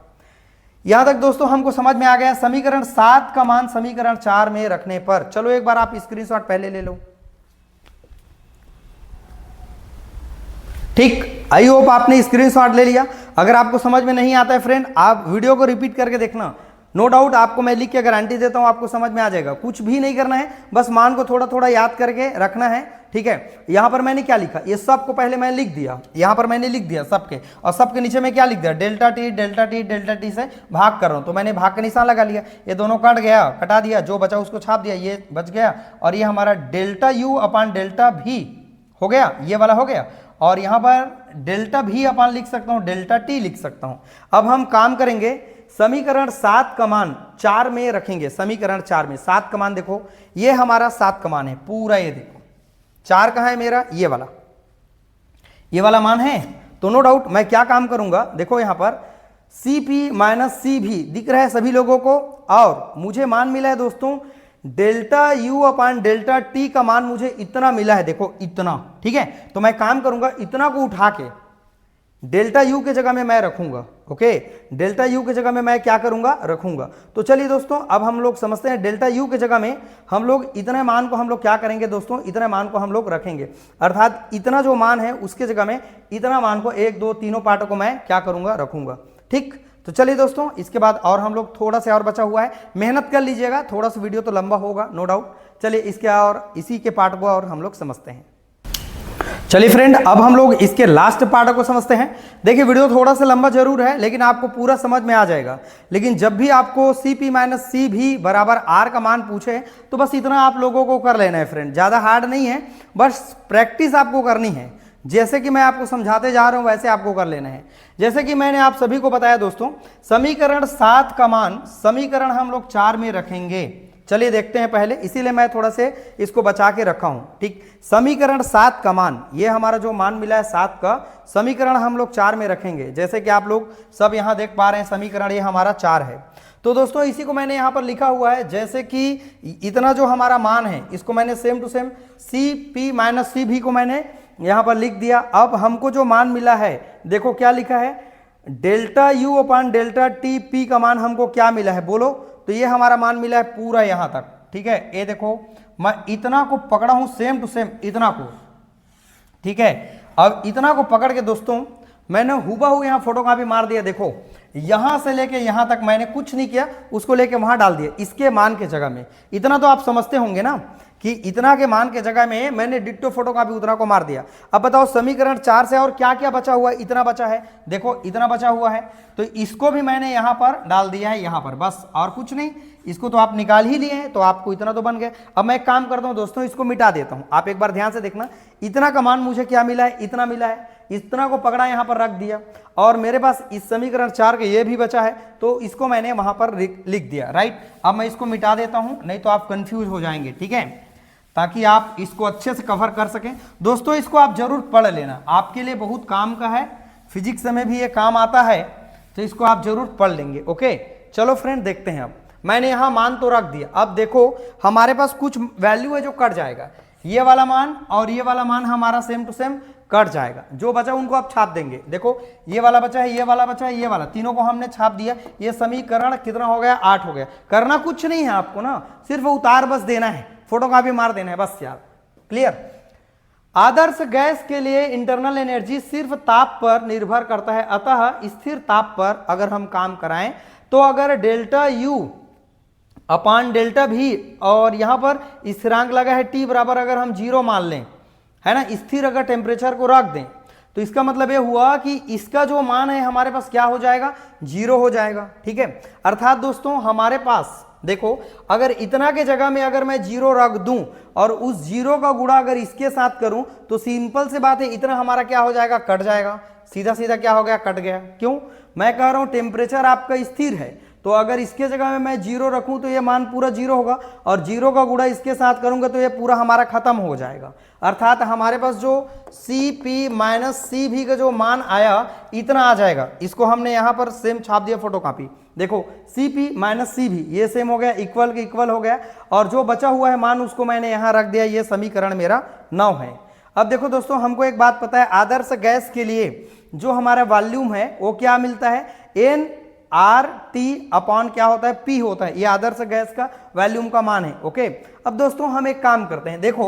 यहां तक दोस्तों हमको समझ में आ गया। समीकरण 7 का मान समीकरण 4 में रखने पर, चलो एक बार आप स्क्रीनशॉट पहले ले लो। ठीक, आई होप आपने स्क्रीनशॉट ले लिया। अगर आपको समझ में नहीं आता है फ्रेंड, आप वीडियो को रिपीट करके देखना, नो डाउट आपको मैं लिख के गारंटी देता हूं आपको समझ में आ जाएगा। कुछ भी नहीं करना है, बस मान को थोड़ा थोड़ा याद करके रखना है, ठीक है। यहां पर मैंने क्या लिखा, ये सब को पहले मैं लिख दिया, यहां पर मैंने लिख दिया सबके, और सबके नीचे में क्या लिख दिया, delta T delta T delta T से भाग कर रहा हूं, तो मैंने भाग का निशान लगा लिया। ये दोनों कट गया, कटा दिया, जो बचा उसको छाप दिया, ये बच गया, और ये हमारा डेल्टा यू अपान डेल्टा भी हो गया, ये वाला हो गया, और यहां पर डेल्टा भी अपान लिख सकता हूं, डेल्टा टी लिख सकता हूं। अब हम काम करेंगे, समीकरण 7 का मान 4 में रखेंगे। समीकरण 4 में 7 का मान देखो, ये हमारा 7 का मान है पूरा, ये देखो 4 कहां है मेरा, ये वाला मान है। तो नो डाउट मैं क्या काम करूंगा, देखो यहां पर सी पी माइनस सी भी दिख रहा है सभी लोगों को, और मुझे मान मिला है दोस्तों डेल्टा यू अपान डेल्टा टी का मान मुझे इतना मिला है, देखो इतना, ठीक है। तो मैं काम करूंगा, इतना को उठा के डेल्टा यू के जगह में मैं रखूंगा, ओके, डेल्टा यू के जगह में मैं क्या करूंगा, रखूंगा। तो चलिए दोस्तों अब हम लोग समझते हैं, डेल्टा यू के जगह में हम लोग इतने मान को हम लोग क्या करेंगे दोस्तों, इतने मान को हम लोग रखेंगे, अर्थात इतना जो मान है उसके जगह में इतना मान को 1 2 तीनों पार्टों को मैं क्या करूंगा, रखूंगा। ठीक, तो चलिए दोस्तों इसके बाद और हम लोग थोड़ा सा और बचा हुआ है, मेहनत कर लीजिएगा, थोड़ा सा वीडियो तो लंबा होगा नो डाउट। चलिए इसके और इसी के पार्ट को और हम लोग समझते हैं। चलिए फ्रेंड अब हम लोग इसके लास्ट पार्ट को समझते हैं। देखिए वीडियो थोड़ा सा लंबा जरूर है, लेकिन आपको पूरा समझ में आ जाएगा। लेकिन जब भी आपको सी पी माइनस सी भी बराबर आर का मान पूछे तो बस इतना आप लोगों को कर लेना है फ्रेंड, ज़्यादा हार्ड नहीं है, बस प्रैक्टिस आपको करनी है। जैसे कि मैं आपको समझाते जा रहा हूं वैसे आपको कर लेना है। जैसे कि मैंने आप सभी को बताया दोस्तों, समीकरण 7 का मान समीकरण हम लोग 4 में रखेंगे। चलिए देखते हैं पहले, इसीलिए मैं थोड़ा से इसको बचा के रखा हूं। ठीक, समीकरण 7 का मान, ये हमारा जो मान मिला है 7 का, समीकरण हम लोग 4 में रखेंगे। जैसे कि आप लोग सब यहां देख पा रहे हैं, समीकरण ये हमारा 4 है। तो दोस्तों इसी को मैंने यहां पर लिखा हुआ है, जैसे कि इतना जो हमारा मान है इसको मैंने same to same C P minus C भी को मैंने यहां पर लिख दिया। अब हमको जो मान मिला है, देखो क्या लिखा है, डेल्टा यू अपान डेल्टा टी पी का मान हमको क्या मिला है बोलो, तो ये हमारा मान मिला है पूरा यहां तक। ठीक है, ये देखो मैं इतना को पकड़ा हूं सेम टू सेम इतना को, ठीक है। अब इतना को पकड़ के दोस्तों मैंने हुबहू यहां फोटो कॉपी मार दिया। देखो यहां से लेके यहां तक मैंने कुछ नहीं किया, उसको लेके वहां डाल दिया इसके मान के जगह में। इतना तो आप समझते होंगे ना कि इतना के मान के जगह में मैंने डिट्टो फोटो कॉपी उतना को मार दिया। अब बताओ समीकरण 4 से और क्या क्या बचा हुआ है, इतना बचा है, देखो इतना बचा हुआ है, तो इसको भी मैंने यहां पर डाल दिया है यहां पर, बस और कुछ नहीं। इसको तो आप निकाल ही लिए हैं, तो आपको इतना तो बन गया। अब मैं एक काम करता हूं दोस्तों, इसको मिटा देता हूं। आप एक बार ध्यान से देखना, इतना का मान मुझे क्या मिला है, इतना मिला है, इतना को पकड़ा यहां पर रख दिया, और मेरे पास इस समीकरण 4 के ये भी बचा है, तो इसको मैंने वहां पर लिख दिया, राइट। अब मैं इसको मिटा देता हूं, नहीं तो आप कंफ्यूज हो जाएंगे, ठीक है, ताकि आप इसको अच्छे से कवर कर सकें। दोस्तों इसको आप जरूर पढ़ लेना, आपके लिए बहुत काम का है, फिजिक्स में भी ये काम आता है, तो इसको आप जरूर पढ़ लेंगे। ओके चलो फ्रेंड देखते हैं। अब मैंने यहां मान तो रख दिया, अब देखो हमारे पास कुछ वैल्यू है जो कट जाएगा, ये वाला मान और ये वाला मान हमारा सेम टू सेम कट जाएगा। जो बचा उनको आप छाप देंगे। देखो ये वाला बचा है, ये वाला बचा है, ये वाला, तीनों को हमने छाप दिया। ये समीकरण कितना हो गया, 8 हो गया। करना कुछ नहीं है आपको ना, सिर्फ उतार बस देना है, फोटो कॉपी मार देना है बस यार, क्लियर। आदर्श गैस के लिए इंटरनल एनर्जी सिर्फ ताप पर निर्भर करता है, अतः स्थिर ताप पर अगर हम काम कराएं तो अगर डेल्टा यू अपान डेल्टा भी और यहां पर स्थिरांक लगा है टी बराबर अगर हम 0 मान लें, है ना, स्थिर अगर टेम्परेचर को रख दें, तो इसका मतलब ये हुआ कि इसका जो मान है हमारे पास क्या हो जाएगा, 0 हो जाएगा। ठीक है, अर्थात दोस्तों हमारे पास देखो अगर इतना के जगह में अगर मैं 0 रख दूं और उस 0 का गुणा अगर इसके साथ करूं, तो सिंपल सी बात है, इतना हमारा क्या हो जाएगा, कट जाएगा। सीधा सीधा क्या हो गया, कट गया। क्यों, मैं कह रहा हूं टेम्परेचर आपका स्थिर है, तो अगर इसके जगह में मैं 0 रखूं तो ये मान पूरा 0 होगा, और 0 का गुणा इसके साथ करूंगा तो ये पूरा हमारा खत्म हो जाएगा। अर्थात हमारे पास जो CP माइनस CV का जो मान आया इतना आ जाएगा। इसको हमने यहाँ पर सेम छाप दिया फोटोकॉपी, देखो CP माइनस CV ये सेम हो गया, इक्वल के इक्वल हो गया, और जो बचा हुआ है मान उसको मैंने यहाँ रख दिया। ये समीकरण मेरा 9 है। अब देखो दोस्तों, हमको एक बात पता है, आदर्श गैस के लिए जो हमारा वॉल्यूम है वो क्या मिलता है, nRT अपॉन क्या होता है, P होता है। ये आदर्श गैस का वॉल्यूम का मान है। ओके, अब दोस्तों हम एक काम करते हैं, देखो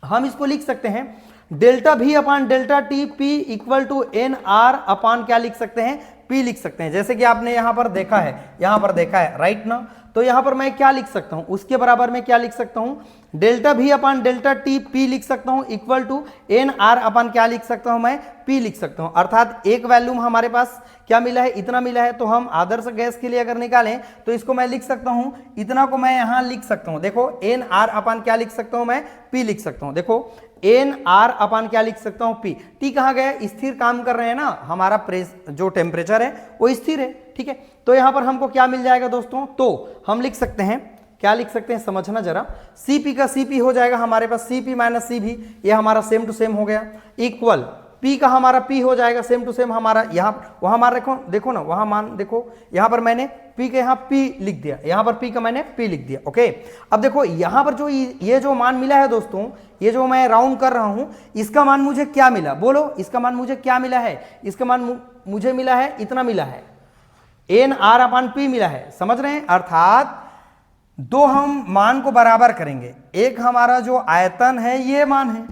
हम इसको लिख सकते हैं delta V upon delta t P equal to nR upon क्या लिख सकते हैं, P लिख सकते हैं। जैसे कि आपने यहां पर देखा है, राइट ना। तो यहां पर मैं क्या लिख सकता हूं, उसके बराबर में क्या लिख सकता हूं, delta V upon delta t P लिख सकता हूं इक्वल टू nR अपॉन क्या लिख सकता हूं, मैं P लिख सकता हूं। अर्थात एक वैल्यूम हमारे पास क्या मिला है, इतना मिला है। तो हम आदर्श गैस के लिए अगर निकालें तो इसको मैं लिख सकता हूं, इतना को मैं यहां लिख सकता हूं, देखो nR अपॉन क्या लिख सकता हूं, मैं P लिख सकता हूं। देखो nR अपॉन क्या लिख सकता हूं, P। T कहां गया, स्थिर काम कर रहे हैं ना, हमारा जो टेम्परेचर है वो स्थिर है, ठीक है। तो यहां पर हमको क्या मिल जाएगा दोस्तों, तो हम लिख सकते हैं, क्या लिख सकते हैं समझना जरा, CP का CP हो जाएगा हमारे पास CP माइनस CV, ये हमारा सेम टू सेम हो गया, इक्वल P का हमारा P हो जाएगा सेम टू सेम हमारा, यहाँ वहां मान देखो ना, वहां मान देखो, यहां पर मैंने P के यहाँ P लिख दिया, यहां पर P का मैंने P लिख दिया। ओके, अब देखो यहां पर जो ये जो मान मिला है दोस्तों, ये जो मैं राउंड कर रहा हूं, इसका मान मुझे क्या मिला, बोलो इसका मान मुझे क्या मिला है, इसका मान मुझे मिला है, इतना मिला है, nR अपॉन P मिला है, समझ रहे हैं। अर्थात दो हम मान को बराबर करेंगे, एक हमारा जो आयतन है ये मान है,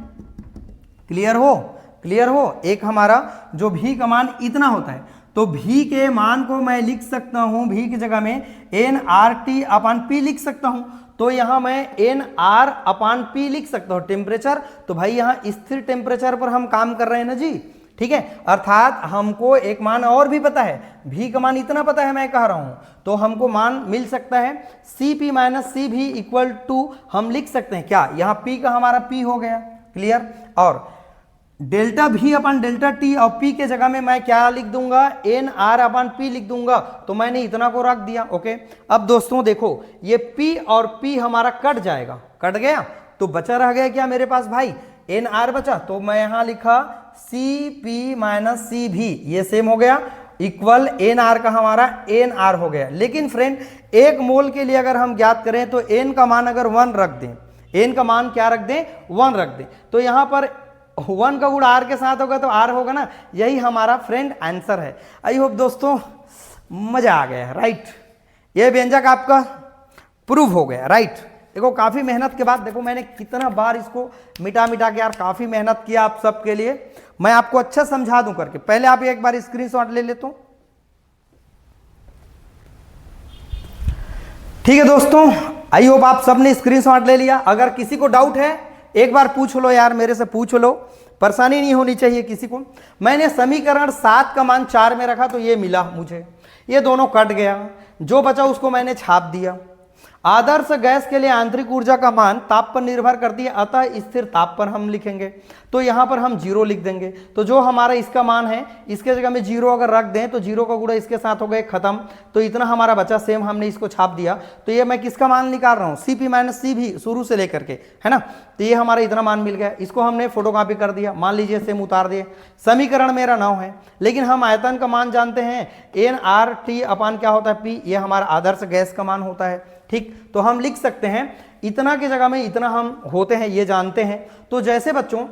क्लियर हो, एक हमारा जो V का मान इतना होता है, तो V के मान को मैं लिख सकता हूं, V की जगह में nRT अपॉन P लिख सकता हूं। तो यहां मैं nR अपॉन P लिख सकता हूं। टेम्परेचर, तो भाई यहां स्थिर टेम्परेचर पर हम काम कर रहे हैं ना जी, ठीक है। अर्थात हमको एक मान और भी पता है, V का मान इतना पता है, मैं कह रहा हूं, तो हमको मान मिल सकता है CP minus CV equal to, हम लिख सकते हैं क्या, यहां P का हमारा P हो गया, क्लियर। और delta V upon delta T और P के जगह में मैं क्या लिख दूंगा, nR अपॉन P लिख दूंगा, तो मैंने इतना को रख दिया। ओके, अब दोस्तों देखो ये P और P हमारा कट जाएगा, कट गया, तो बचा रह गया क्या मेरे पास भाई, nR बचा, तो मैं यहां लिखा CP माइनस CV, ये सेम हो गया, इक्वल nR का हमारा nR हो गया। लेकिन फ्रेंड एक मोल के लिए अगर हम ज्ञात करें तो n का मान अगर 1 रख दें, n का मान क्या रख दें, 1 रख दें, तो यहां पर 1 का गुणा R के साथ होगा तो R होगा ना, यही हमारा फ्रेंड आंसर है। आई होप दोस्तों मजा आ गया, राइट। ये व्यंजक आपका प्रूव हो गया, राइट। देखो काफी मेहनत के बाद, देखो मैंने कितना बार इसको मिटा के यार काफी मेहनत किया आप सबके लिए, मैं आपको अच्छा समझा दूं करके। पहले आप एक बार स्क्रीनशॉट ले लेते हो, ठीक है दोस्तों। आई होप आप सबने स्क्रीनशॉट ले लिया। अगर किसी को डाउट है एक बार पूछ लो यार, मेरे से पूछ लो, परेशानी नहीं होनी चाहिए किसी को। मैंने समीकरण 7 का मान 4 में रखा तो ये मिला मुझे, ये दोनों कट गया, जो बचा उसको मैंने छाप दिया। आदर्श गैस के लिए आंतरिक ऊर्जा का मान ताप पर निर्भर करती है, अतः स्थिर ताप पर हम लिखेंगे, तो यहां पर हम 0 लिख देंगे। तो जो हमारा इसका मान है, इसके जगह में 0 अगर रख दें तो 0 का गुणा इसके साथ हो गए खत्म, तो इतना हमारा बचा, सेम हमने इसको छाप दिया। तो ये मैं किसका मान निकाल रहा हूं, CP माइनस CV शुरू से लेकर के, है ना। तो ये हमारा इतना मान मिल गया, इसको हमने फोटोकॉपी कर दिया, मान लीजिए सेम उतार दिए। समीकरण मेरा 9 है, लेकिन हम आयतन का मान जानते हैं, nRT अपान क्या होता है P, ये हमारा आदर्श गैस का मान होता है, ठीक। तो हम लिख सकते हैं इतना की जगह में इतना हम होते हैं, ये जानते हैं। तो जैसे बच्चों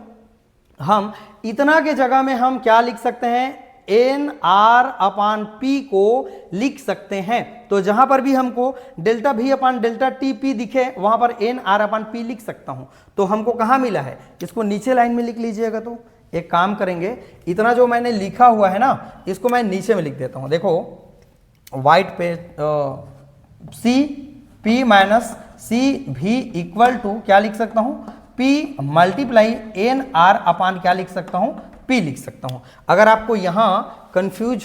हम इतना के जगह में हम क्या लिख सकते हैं, nR अपान P को लिख सकते हैं। तो जहां पर भी हमको डेल्टा V अपान डेल्टा TP दिखे वहां पर nR अपान P लिख सकता हूं। तो हमको कहां मिला है, इसको नीचे लाइन में लिख लीजिएगा। तो एक काम करेंगे, इतना जो मैंने लिखा हुआ है ना, इसको मैं नीचे में लिख देता हूं। देखो व्हाइट पे CP minus CV equal to क्या लिख सकता हूं, P मल्टीप्लाई nR अपान क्या लिख सकता हूं, P लिख सकता हूं। अगर आपको यहां कंफ्यूज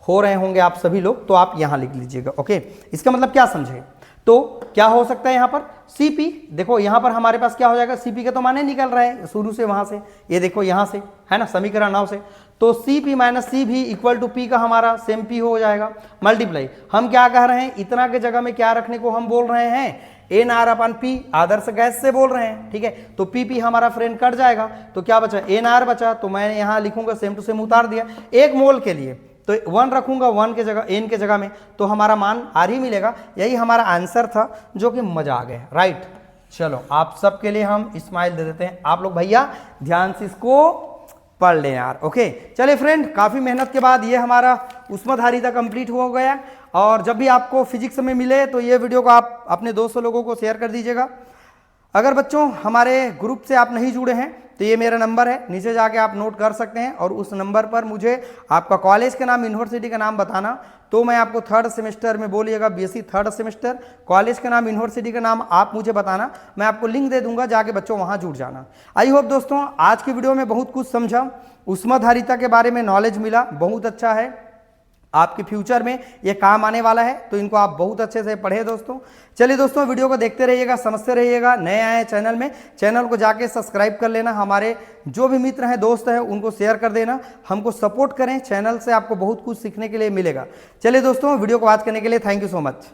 हो रहे होंगे आप सभी लोग, तो आप यहां लिख लीजिएगा। ओके, इसका मतलब क्या समझे, तो क्या हो सकता है यहाँ पर Cp, देखो यहाँ पर हमारे पास क्या हो जाएगा, Cp के तो माने निकल रहा है शुरू से वहां से, ये देखो यहाँ से है ना समीकरण 9 से, तो Cp माइनस सी भी इक्वल टू P का हमारा सेम P हो जाएगा मल्टीप्लाई। हम क्या कह रहे हैं, इतना के जगह में क्या रखने को हम बोल रहे हैं, NR अपन P, आदर्श गैस से बोल रहे हैं, ठीक है। तो PP हमारा फ्रेंड कट जाएगा, तो क्या बचा, NR बचा, तो मैं यहाँ लिखूंगा सेम टू सेम उतार दिया, 1 मोल के लिए तो 1 रखूंगा 1 के जगह, N के जगह में, तो हमारा मान R ही मिलेगा। यही हमारा आंसर था, जो कि मजा आ गया, राइट। चलो आप सबके लिए हम स्माइल दे देते हैं, आप लोग भैया ध्यान से इसको पढ़ लें यार, ओके। चलिए फ्रेंड, काफ़ी मेहनत के बाद ये हमारा ऊष्माधारिता कंप्लीट हो गया, और जब भी आपको फिजिक्स में मिले तो ये वीडियो को आप अपने 200 लोगों को शेयर कर दीजिएगा। अगर बच्चों हमारे ग्रुप से आप नहीं जुड़े हैं तो ये मेरा नंबर है, नीचे जाके आप नोट कर सकते हैं, और उस नंबर पर मुझे आपका कॉलेज का नाम, यूनिवर्सिटी का नाम बताना, तो मैं आपको 3rd सेमेस्टर में बोलिएगा, BSc 3rd सेमेस्टर, कॉलेज का नाम, यूनिवर्सिटी का नाम आप मुझे बताना, मैं आपको लिंक दे दूंगा, जाके बच्चों वहाँ जुड़ जाना। आई होप दोस्तों आज की वीडियो में बहुत कुछ समझा, ऊष्माधारिता के बारे में नॉलेज मिला, बहुत अच्छा है, आपके फ्यूचर में ये काम आने वाला है, तो इनको आप बहुत अच्छे से पढ़े दोस्तों। चलिए दोस्तों, वीडियो को देखते रहिएगा, समझते रहिएगा। नए आए चैनल में, चैनल को जाके सब्सक्राइब कर लेना, हमारे जो भी मित्र हैं, दोस्त हैं, उनको शेयर कर देना, हमको सपोर्ट करें, चैनल से आपको बहुत कुछ सीखने के लिए मिलेगा। चलिए दोस्तों, वीडियो को वॉच करने के लिए थैंक यू सो मच।